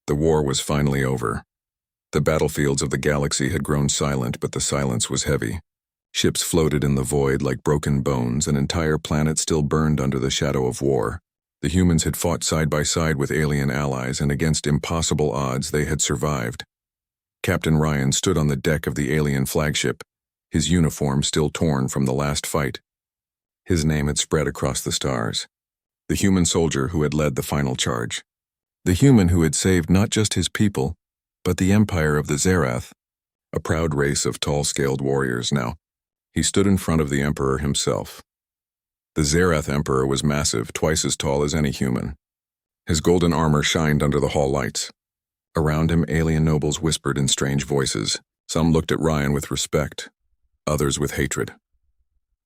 The war was finally over. The battlefields of the galaxy had grown silent, but the silence was heavy. Ships floated in the void like broken bones, an entire planet still burned under the shadow of war. The humans had fought side by side with alien allies, and against impossible odds they had survived. Captain Ryan stood on the deck of the alien flagship, his uniform still torn from the last fight. His name had spread across the stars. The human soldier who had led the final charge. The human who had saved not just his people, but the empire of the Zerath, a proud race of tall-scaled warriors now. He stood in front of the Emperor himself. The Zerath Emperor was massive, twice as tall as any human. His golden armor shined under the hall lights. Around him, alien nobles whispered in strange voices. Some looked at Ryan with respect, others with hatred.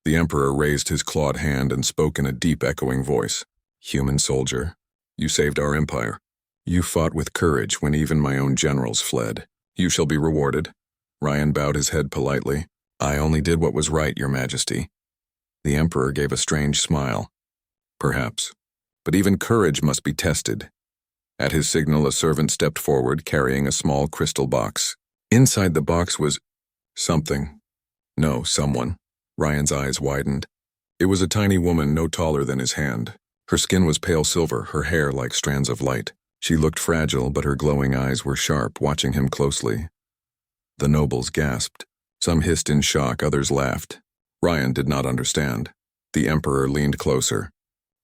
The Emperor raised his clawed hand and spoke in a deep, echoing voice. "Human soldier, you saved our empire. You fought with courage when even my own generals fled. You shall be rewarded." Ryan bowed his head politely. "I only did what was right, Your Majesty." The Emperor gave a strange smile. "Perhaps. But even courage must be tested." At his signal, a servant stepped forward, carrying a small crystal box. Inside the box was something. No, someone. Ryan's eyes widened. It was a tiny woman no taller than his hand. Her skin was pale silver, her hair like strands of light. She looked fragile, but her glowing eyes were sharp, watching him closely. The nobles gasped. Some hissed in shock, others laughed. Ryan did not understand. The Emperor leaned closer.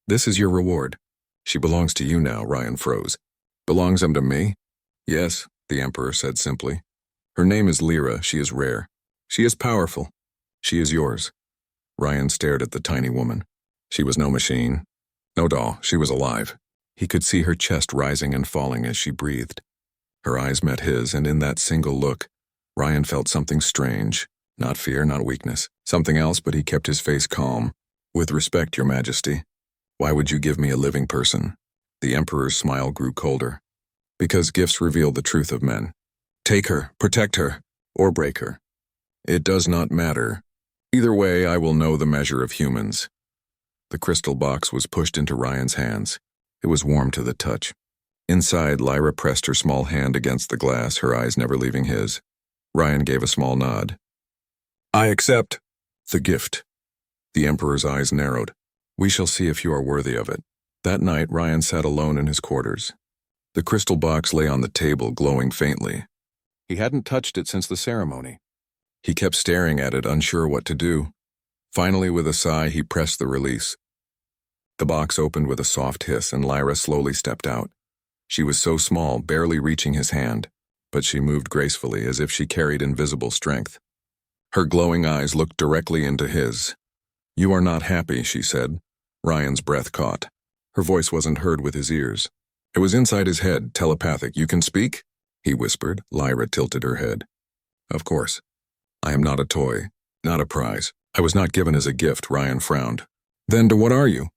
"This is your reward. She belongs to you now," Ryan froze. "Belongs to me?" "Yes," the Emperor said simply. "Her name is Lyra. She is rare. She is powerful. She is yours." Ryan stared at the tiny woman. She was no machine, no doll. She was alive. He could see her chest rising and falling as she breathed. Her eyes met his, and in that single look, Ryan felt something strange. Not fear, not weakness. Something else, but he kept his face calm. "With respect, Your Majesty, why would you give me a living person?" The Emperor's smile grew colder. "Because gifts reveal the truth of men. Take her, protect her, or break her. It does not matter. Either way, I will know the measure of humans." The crystal box was pushed into Ryan's hands. It was warm to the touch. Inside, Lyra pressed her small hand against the glass, her eyes never leaving his. Ryan gave a small nod. "I accept the gift." The Emperor's eyes narrowed. "We shall see if you are worthy of it." That night, Ryan sat alone in his quarters. The crystal box lay on the table, glowing faintly. He hadn't touched it since the ceremony. He kept staring at it, unsure what to do. Finally, with a sigh, he pressed the release. The box opened with a soft hiss, and Lyra slowly stepped out. She was so small, barely reaching his hand, but she moved gracefully, as if she carried invisible strength. Her glowing eyes looked directly into his. "You are not happy," she said. Ryan's breath caught. Her voice wasn't heard with his ears. It was inside his head, telepathic. "You can speak?" he whispered. Lyra tilted her head. "Of course. I am not a toy, not a prize. I was not given as a gift," Ryan frowned. "Then to what are you?"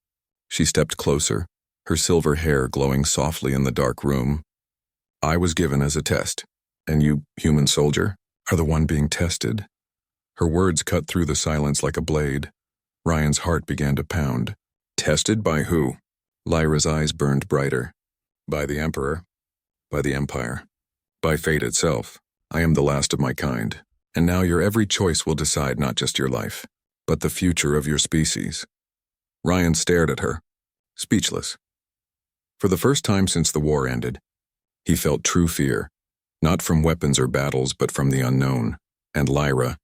She stepped closer, her silver hair glowing softly in the dark room. "I was given as a test. And you, human soldier, are the one being tested." Her words cut through the silence like a blade. Ryan's heart began to pound. "Tested by who?" Lyra's eyes burned brighter. "By the Emperor. By the Empire. By fate itself. I am the last of my kind. And now your every choice will decide not just your life, but the future of your species." Ryan stared at her, speechless. For the first time since the war ended, he felt true fear, not from weapons or battles, but from the unknown. And Lyra,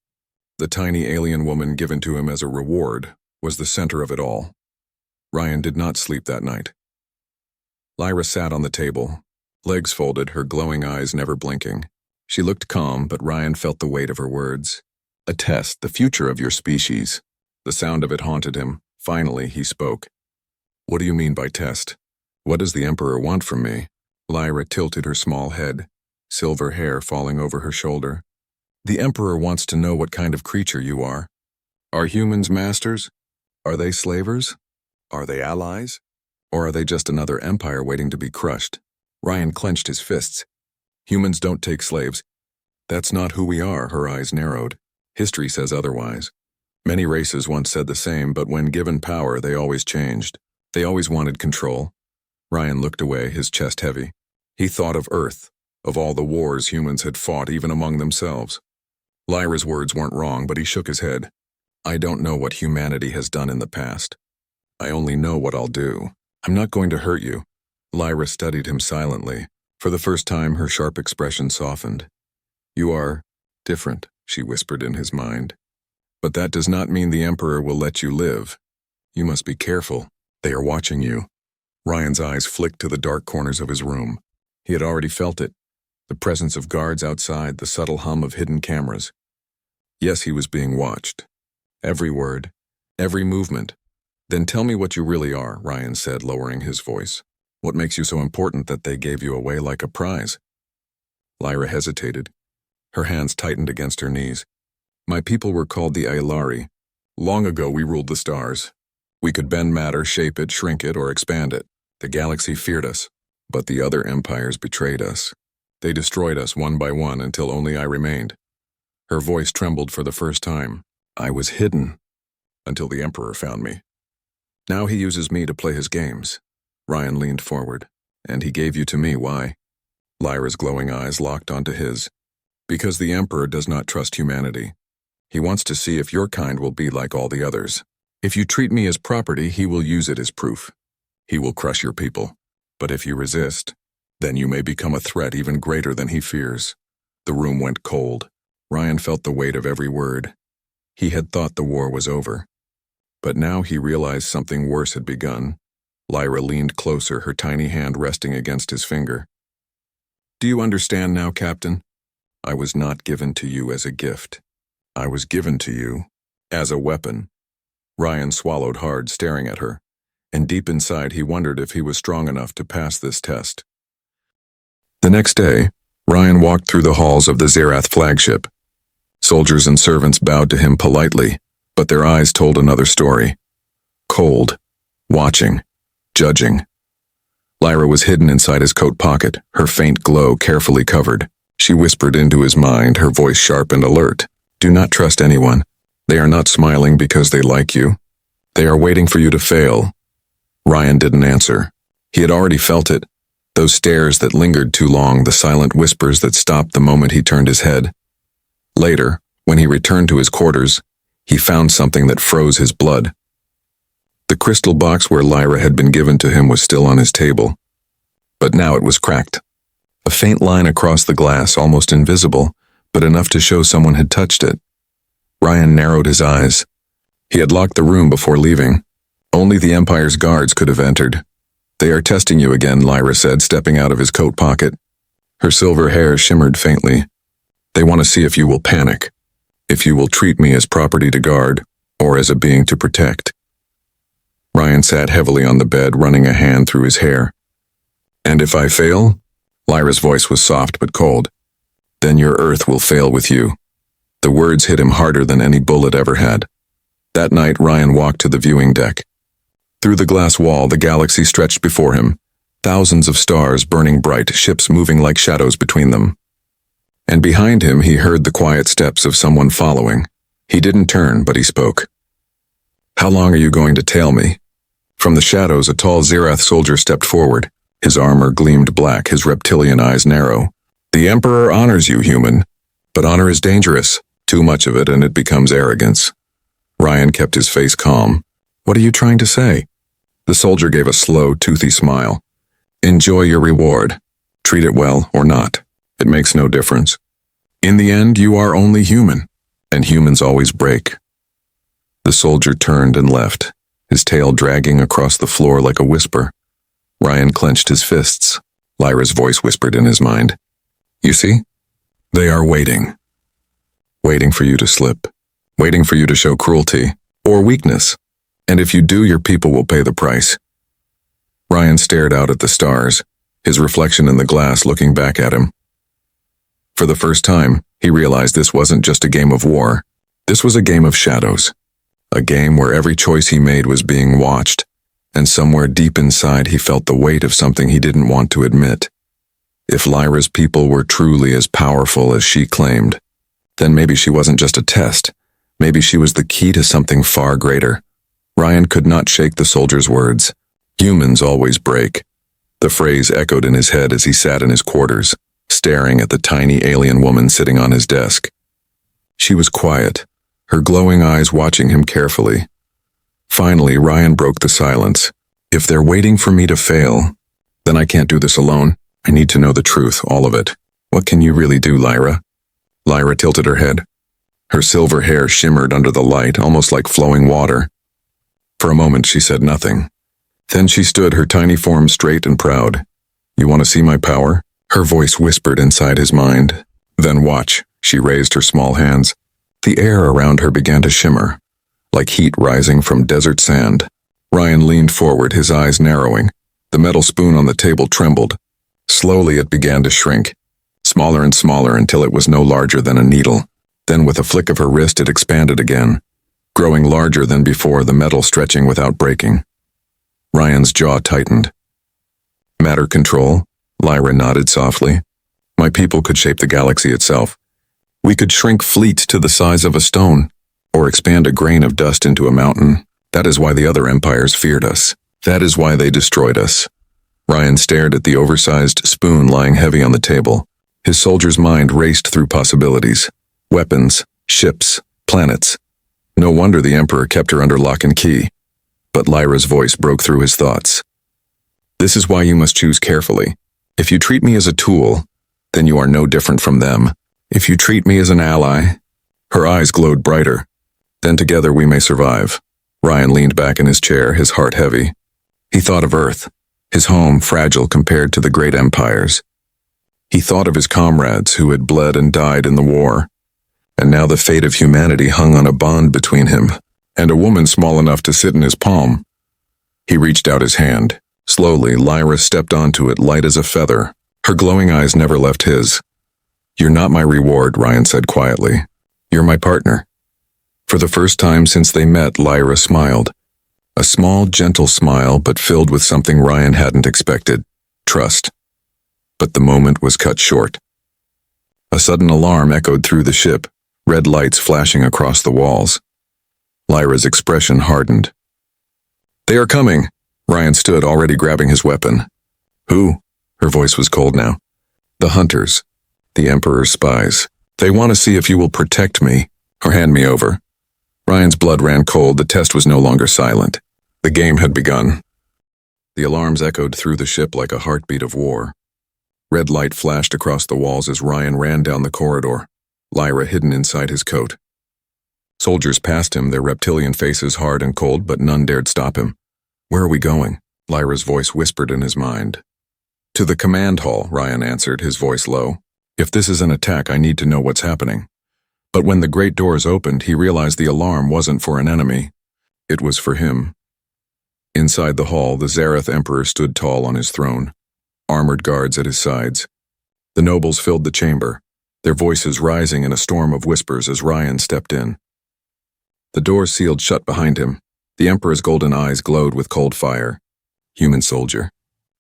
the tiny alien woman given to him as a reward, was the center of it all. Ryan did not sleep that night. Lyra sat on the table, legs folded, her glowing eyes never blinking. She looked calm, but Ryan felt the weight of her words. "A test, the future of your species." The sound of it haunted him. Finally, he spoke. "What do you mean by test? What does the Emperor want from me?" Lyra tilted her small head, silver hair falling over her shoulder. "The Emperor wants to know what kind of creature you are. Are humans masters? Are they slavers? Are they allies? Or are they just another empire waiting to be crushed?" Ryan clenched his fists. "Humans don't take slaves. That's not who we are," her eyes narrowed. "History says otherwise. Many races once said the same, but when given power, they always changed. They always wanted control." Ryan looked away, his chest heavy. He thought of Earth, of all the wars humans had fought even among themselves. Lyra's words weren't wrong, but he shook his head. I don't know what humanity has done in the past. I only know what I'll do. I'm not going to hurt you. Lyra studied him silently. For the first time, her sharp expression softened. You are different, she whispered in his mind. But that does not mean the Emperor will let you live. You must be careful. They are watching you. Ryan's eyes flicked to the dark corners of his room. He had already felt it. The presence of guards outside, the subtle hum of hidden cameras. Yes, he was being watched. Every word, every movement. Then tell me what you really are, Ryan said, lowering his voice. What makes you so important that they gave you away like a prize? Lyra hesitated. Her hands tightened against her knees. My people were called the Aelari. Long ago we ruled the stars. We could bend matter, shape it, shrink it, or expand it. The galaxy feared us, but the other empires betrayed us. They destroyed us one by one until only I remained. Her voice trembled for the first time. I was hidden until the Emperor found me. Now he uses me to play his games. Ryan leaned forward. And he gave you to me, why? Lyra's glowing eyes locked onto his. Because the Emperor does not trust humanity. He wants to see if your kind will be like all the others. If you treat me as property, he will use it as proof. He will crush your people. But if you resist, then you may become a threat even greater than he fears. The room went cold. Ryan felt the weight of every word. He had thought the war was over. But now he realized something worse had begun. Lyra leaned closer, her tiny hand resting against his finger. Do you understand now, Captain? I was not given to you as a gift. I was given to you as a weapon. Ryan swallowed hard, staring at her. And deep inside he wondered if he was strong enough to pass this test. The next day, Ryan walked through the halls of the Zerath flagship. Soldiers and servants bowed to him politely, but their eyes told another story. Cold, watching, judging. Lyra was hidden inside his coat pocket, her faint glow carefully covered. She whispered into his mind, her voice sharp and alert. Do not trust anyone. They are not smiling because they like you. They are waiting for you to fail. Ryan didn't answer. He had already felt it. Those stares that lingered too long, the silent whispers that stopped the moment he turned his head. Later, when he returned to his quarters, he found something that froze his blood. The crystal box where Lyra had been given to him was still on his table, but now it was cracked. A faint line across the glass, almost invisible, but enough to show someone had touched it. Ryan narrowed his eyes. He had locked the room before leaving. Only the Empire's guards could have entered. They are testing you again, Lyra said, stepping out of his coat pocket. Her silver hair shimmered faintly. They want to see if you will panic, if you will treat me as property to guard, or as a being to protect. Ryan sat heavily on the bed, running a hand through his hair. And if I fail? Lyra's voice was soft but cold. Then your Earth will fail with you. The words hit him harder than any bullet ever had. That night, Ryan walked to the viewing deck. Through the glass wall, the galaxy stretched before him, thousands of stars burning bright, ships moving like shadows between them. And behind him, he heard the quiet steps of someone following. He didn't turn, but he spoke. How long are you going to tail me? From the shadows, a tall Zerath soldier stepped forward. His armor gleamed black, his reptilian eyes narrow. The Emperor honors you, human. But honor is dangerous. Too much of it, and it becomes arrogance. Ryan kept his face calm. What are you trying to say? The soldier gave a slow, toothy smile. Enjoy your reward. Treat it well or not. It makes no difference. In the end, you are only human, and humans always break. The soldier turned and left, his tail dragging across the floor like a whisper. Ryan clenched his fists. Lyra's voice whispered in his mind. You see? They are waiting. Waiting for you to slip. Waiting for you to show cruelty or weakness. And if you do, your people will pay the price. Ryan stared out at the stars, his reflection in the glass looking back at him. For the first time, he realized this wasn't just a game of war. This was a game of shadows. A game where every choice he made was being watched, and somewhere deep inside he felt the weight of something he didn't want to admit. If Lyra's people were truly as powerful as she claimed, then maybe she wasn't just a test. Maybe she was the key to something far greater. Ryan could not shake the soldier's words. Humans always break. The phrase echoed in his head as he sat in his quarters, staring at the tiny alien woman sitting on his desk. She was quiet, her glowing eyes watching him carefully. Finally, Ryan broke the silence. If they're waiting for me to fail, then I can't do this alone. I need to know the truth, all of it. What can you really do, Lyra? Lyra tilted her head. Her silver hair shimmered under the light, almost like flowing water. For a moment, she said nothing. Then she stood, her tiny form straight and proud. You want to see my power? Her voice whispered inside his mind. Then watch. She raised her small hands. The air around her began to shimmer, like heat rising from desert sand. Ryan leaned forward, his eyes narrowing. The metal spoon on the table trembled. Slowly it began to shrink, smaller and smaller until it was no larger than a needle. Then with a flick of her wrist it expanded again, growing larger than before, the metal stretching without breaking. Ryan's jaw tightened. Matter control? Lyra nodded softly. My people could shape the galaxy itself. We could shrink fleets to the size of a stone, or expand a grain of dust into a mountain. That is why the other empires feared us. That is why they destroyed us. Ryan stared at the oversized spoon lying heavy on the table. His soldier's mind raced through possibilities. Weapons, ships, planets. No wonder the Emperor kept her under lock and key. But Lyra's voice broke through his thoughts. This is why you must choose carefully. If you treat me as a tool, then you are no different from them. If you treat me as an ally, her eyes glowed brighter. Then together we may survive. Ryan leaned back in his chair, his heart heavy. He thought of Earth, his home fragile compared to the great empires. He thought of his comrades who had bled and died in the war. And now the fate of humanity hung on a bond between him and a woman small enough to sit in his palm. He reached out his hand. Slowly, Lyra stepped onto it, light as a feather. Her glowing eyes never left his. You're not my reward, Ryan said quietly. You're my partner. For the first time since they met, Lyra smiled. A small, gentle smile, but filled with something Ryan hadn't expected. Trust. But the moment was cut short. A sudden alarm echoed through the ship, red lights flashing across the walls. Lyra's expression hardened. They are coming! Ryan stood, already grabbing his weapon. Who? Her voice was cold now. The hunters. The Emperor's spies. They want to see if you will protect me, or hand me over. Ryan's blood ran cold. The test was no longer silent. The game had begun. The alarms echoed through the ship like a heartbeat of war. Red light flashed across the walls as Ryan ran down the corridor, Lyra hidden inside his coat. Soldiers passed him, their reptilian faces hard and cold, but none dared stop him. Where are we going? Lyra's voice whispered in his mind. To the command hall, Ryan answered, his voice low. If this is an attack, I need to know what's happening. But when the great doors opened, he realized the alarm wasn't for an enemy. It was for him. Inside the hall, the Zerath Emperor stood tall on his throne, armored guards at his sides. The nobles filled the chamber, their voices rising in a storm of whispers as Ryan stepped in. The door sealed shut behind him. The Emperor's golden eyes glowed with cold fire. Human soldier,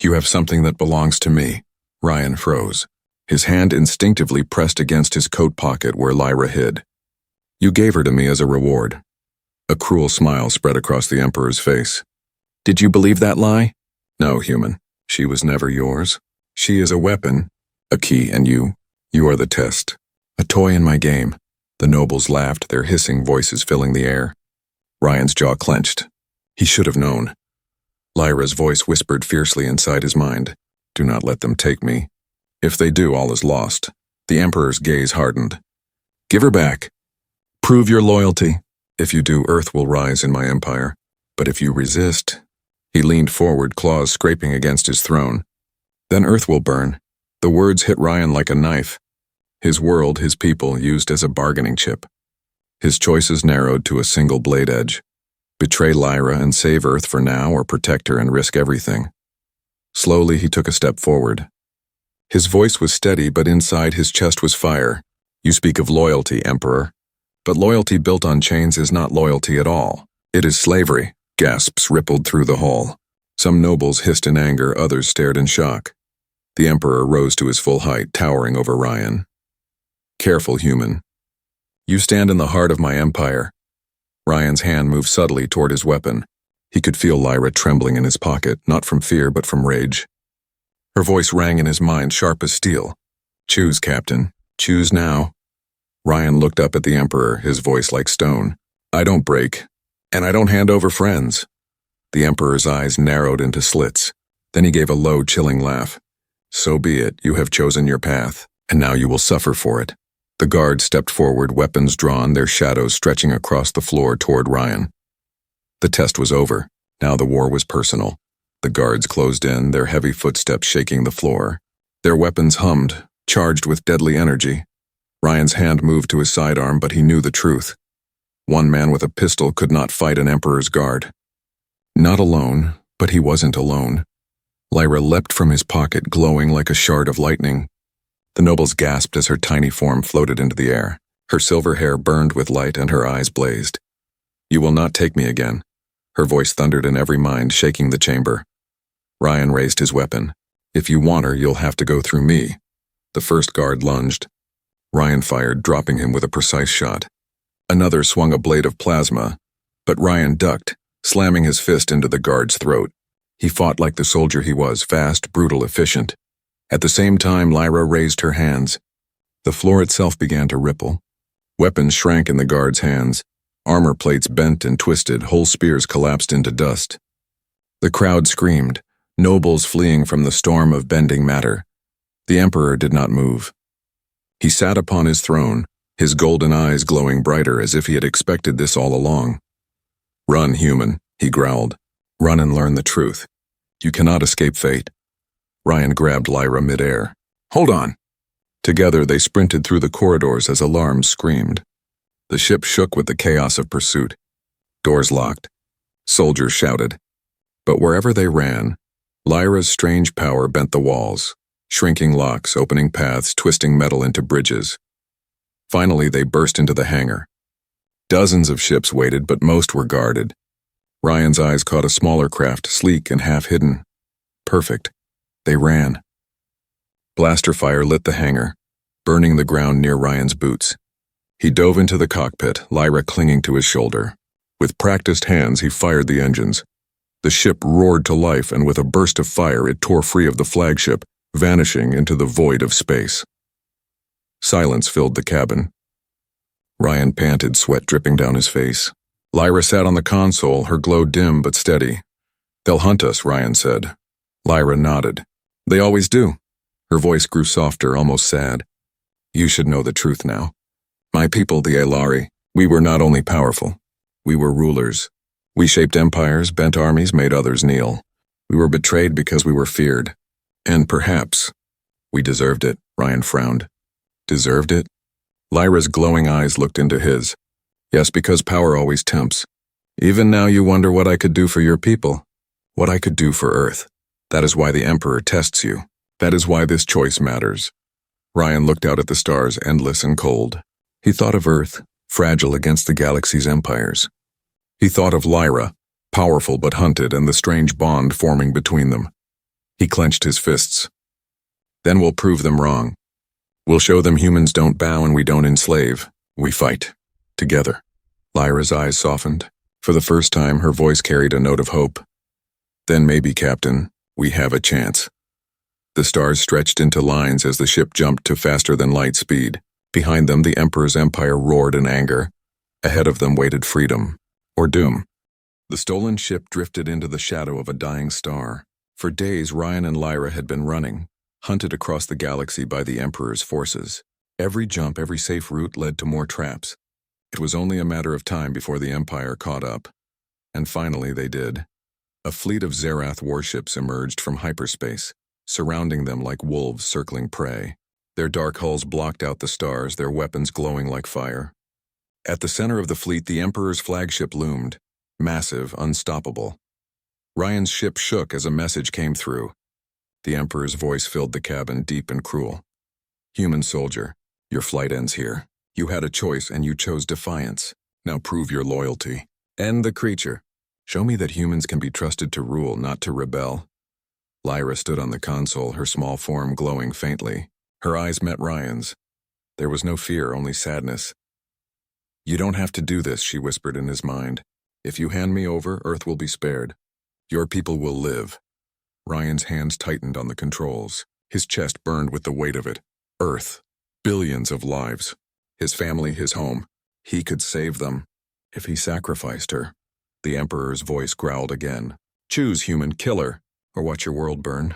you have something that belongs to me. Ryan froze. His hand instinctively pressed against his coat pocket where Lyra hid. You gave her to me as a reward. A cruel smile spread across the Emperor's face. Did you believe that lie? No, human. She was never yours. She is a weapon, a key, and you are the test. A toy in my game. The nobles laughed, their hissing voices filling the air. Ryan's jaw clenched. He should have known. Lyra's voice whispered fiercely inside his mind. Do not let them take me. If they do, all is lost. The Emperor's gaze hardened. Give her back. Prove your loyalty. If you do, Earth will rise in my empire. But if you resist... He leaned forward, claws scraping against his throne. Then Earth will burn. The words hit Ryan like a knife. His world, his people, used as a bargaining chip. His choices narrowed to a single blade edge. Betray Lyra and save Earth for now, or protect her and risk everything. Slowly he took a step forward. His voice was steady, but inside his chest was fire. You speak of loyalty, Emperor. But loyalty built on chains is not loyalty at all. It is slavery. Gasps rippled through the hall. Some nobles hissed in anger, others stared in shock. The Emperor rose to his full height, towering over Ryan. Careful, human. You stand in the heart of my empire. Ryan's hand moved subtly toward his weapon. He could feel Lyra trembling in his pocket, not from fear but from rage. Her voice rang in his mind, sharp as steel. Choose, Captain. Choose now. Ryan looked up at the Emperor, his voice like stone. I don't break, and I don't hand over friends. The Emperor's eyes narrowed into slits. Then he gave a low, chilling laugh. So be it, you have chosen your path, and now you will suffer for it. The guards stepped forward, weapons drawn, their shadows stretching across the floor toward Ryan. The test was over. Now the war was personal. The guards closed in, their heavy footsteps shaking the floor. Their weapons hummed, charged with deadly energy. Ryan's hand moved to his sidearm, but he knew the truth. One man with a pistol could not fight an Emperor's guard. Not alone, but he wasn't alone. Lyra leapt from his pocket, glowing like a shard of lightning. The nobles gasped as her tiny form floated into the air. Her silver hair burned with light and her eyes blazed. You will not take me again. Her voice thundered in every mind, shaking the chamber. Ryan raised his weapon. If you want her, you'll have to go through me. The first guard lunged. Ryan fired, dropping him with a precise shot. Another swung a blade of plasma, but Ryan ducked, slamming his fist into the guard's throat. He fought like the soldier he was, fast, brutal, efficient. At the same time, Lyra raised her hands. The floor itself began to ripple. Weapons shrank in the guard's hands. Armor plates bent and twisted, whole spears collapsed into dust. The crowd screamed, nobles fleeing from the storm of bending matter. The Emperor did not move. He sat upon his throne, his golden eyes glowing brighter as if he had expected this all along. Run, human, he growled. Run and learn the truth. You cannot escape fate. Ryan grabbed Lyra midair. Hold on. Together they sprinted through the corridors as alarms screamed. The ship shook with the chaos of pursuit. Doors locked. Soldiers shouted. But wherever they ran, Lyra's strange power bent the walls, shrinking locks, opening paths, twisting metal into bridges. Finally, they burst into the hangar. Dozens of ships waited, but most were guarded. Ryan's eyes caught a smaller craft, sleek and half-hidden. Perfect. They ran. Blaster fire lit the hangar, burning the ground near Ryan's boots. He dove into the cockpit, Lyra clinging to his shoulder. With practiced hands, he fired the engines. The ship roared to life, and with a burst of fire, it tore free of the flagship, vanishing into the void of space. Silence filled the cabin. Ryan panted, sweat dripping down his face. Lyra sat on the console, her glow dim but steady. They'll hunt us, Ryan said. Lyra nodded. They always do. Her voice grew softer, almost sad. You should know the truth now. My people, the Elari, we were not only powerful. We were rulers. We shaped empires, bent armies, made others kneel. We were betrayed because we were feared. And perhaps we deserved it, Ryan frowned. Deserved it? Lyra's glowing eyes looked into his. Yes, because power always tempts. Even now you wonder what I could do for your people. What I could do for Earth. That is why the Emperor tests you. That is why this choice matters. Ryan looked out at the stars, endless and cold. He thought of Earth, fragile against the galaxy's empires. He thought of Lyra, powerful but hunted, and the strange bond forming between them. He clenched his fists. Then we'll prove them wrong. We'll show them humans don't bow and we don't enslave. We fight. Together. Lyra's eyes softened. For the first time, her voice carried a note of hope. Then maybe, Captain, we have a chance. The stars stretched into lines as the ship jumped to faster-than-light speed. Behind them, the Emperor's empire roared in anger. Ahead of them waited freedom. Or doom. The stolen ship drifted into the shadow of a dying star. For days, Ryan and Lyra had been running, hunted across the galaxy by the Emperor's forces. Every jump, every safe route led to more traps. It was only a matter of time before the Empire caught up. And finally they did. A fleet of Zerath warships emerged from hyperspace, surrounding them like wolves circling prey. Their dark hulls blocked out the stars, their weapons glowing like fire. At the center of the fleet, the Emperor's flagship loomed, massive, unstoppable. Ryan's ship shook as a message came through. The Emperor's voice filled the cabin, deep and cruel. Human soldier, your flight ends here. You had a choice and you chose defiance. Now prove your loyalty. End the creature. Show me that humans can be trusted to rule, not to rebel. Lyra stood on the console, her small form glowing faintly. Her eyes met Ryan's. There was no fear, only sadness. You don't have to do this, she whispered in his mind. If you hand me over, Earth will be spared. Your people will live. Ryan's hands tightened on the controls. His chest burned with the weight of it. Earth. Billions of lives. His family, his home. He could save them. If he sacrificed her. The Emperor's voice growled again. Choose, human, kill her, or watch your world burn.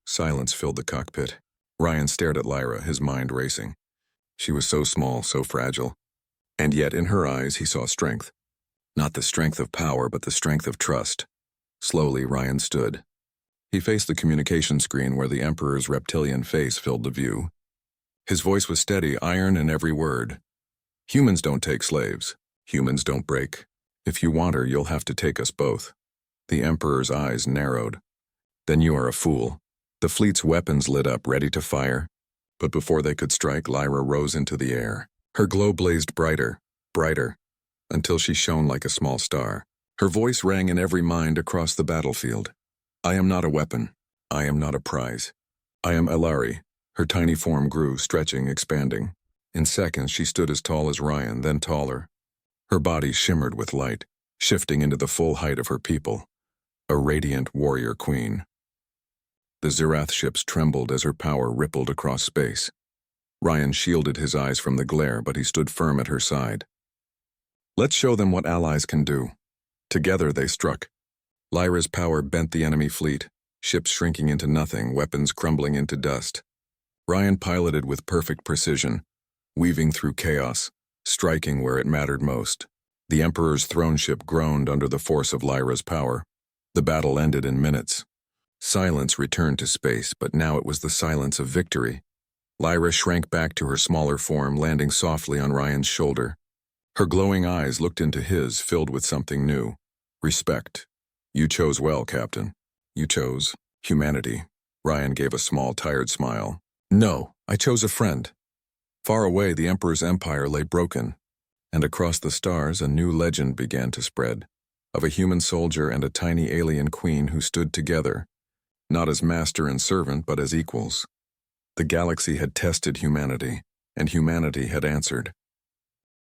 Silence filled the cockpit. Ryan stared at Lyra, his mind racing. She was so small, so fragile. And yet in her eyes he saw strength. Not the strength of power, but the strength of trust. Slowly, Ryan stood. He faced the communication screen where the Emperor's reptilian face filled the view. His voice was steady, iron in every word. Humans don't take slaves. Humans don't break. If you want her, you'll have to take us both. The Emperor's eyes narrowed. Then you are a fool. The fleet's weapons lit up, ready to fire. But before they could strike, Lyra rose into the air. Her glow blazed brighter, brighter, until she shone like a small star. Her voice rang in every mind across the battlefield. I am not a weapon. I am not a prize. I am Elari. Her tiny form grew, stretching, expanding. In seconds, she stood as tall as Ryan, then taller. Her body shimmered with light, shifting into the full height of her people. A radiant warrior queen. The Zerath ships trembled as her power rippled across space. Ryan shielded his eyes from the glare, but he stood firm at her side. Let's show them what allies can do. Together they struck. Lyra's power bent the enemy fleet, ships shrinking into nothing, weapons crumbling into dust. Ryan piloted with perfect precision, weaving through chaos, striking where it mattered most. The Emperor's throne ship groaned under the force of Lyra's power. The battle ended in minutes. Silence returned to space, but now it was the silence of victory. Lyra shrank back to her smaller form, landing softly on Ryan's shoulder. Her glowing eyes looked into his, filled with something new. Respect. You chose well, Captain. You chose humanity. Ryan gave a small, tired smile. No, I chose a friend. Far away, the Emperor's empire lay broken, and across the stars a new legend began to spread, of a human soldier and a tiny alien queen who stood together, not as master and servant, but as equals. The galaxy had tested humanity, and humanity had answered.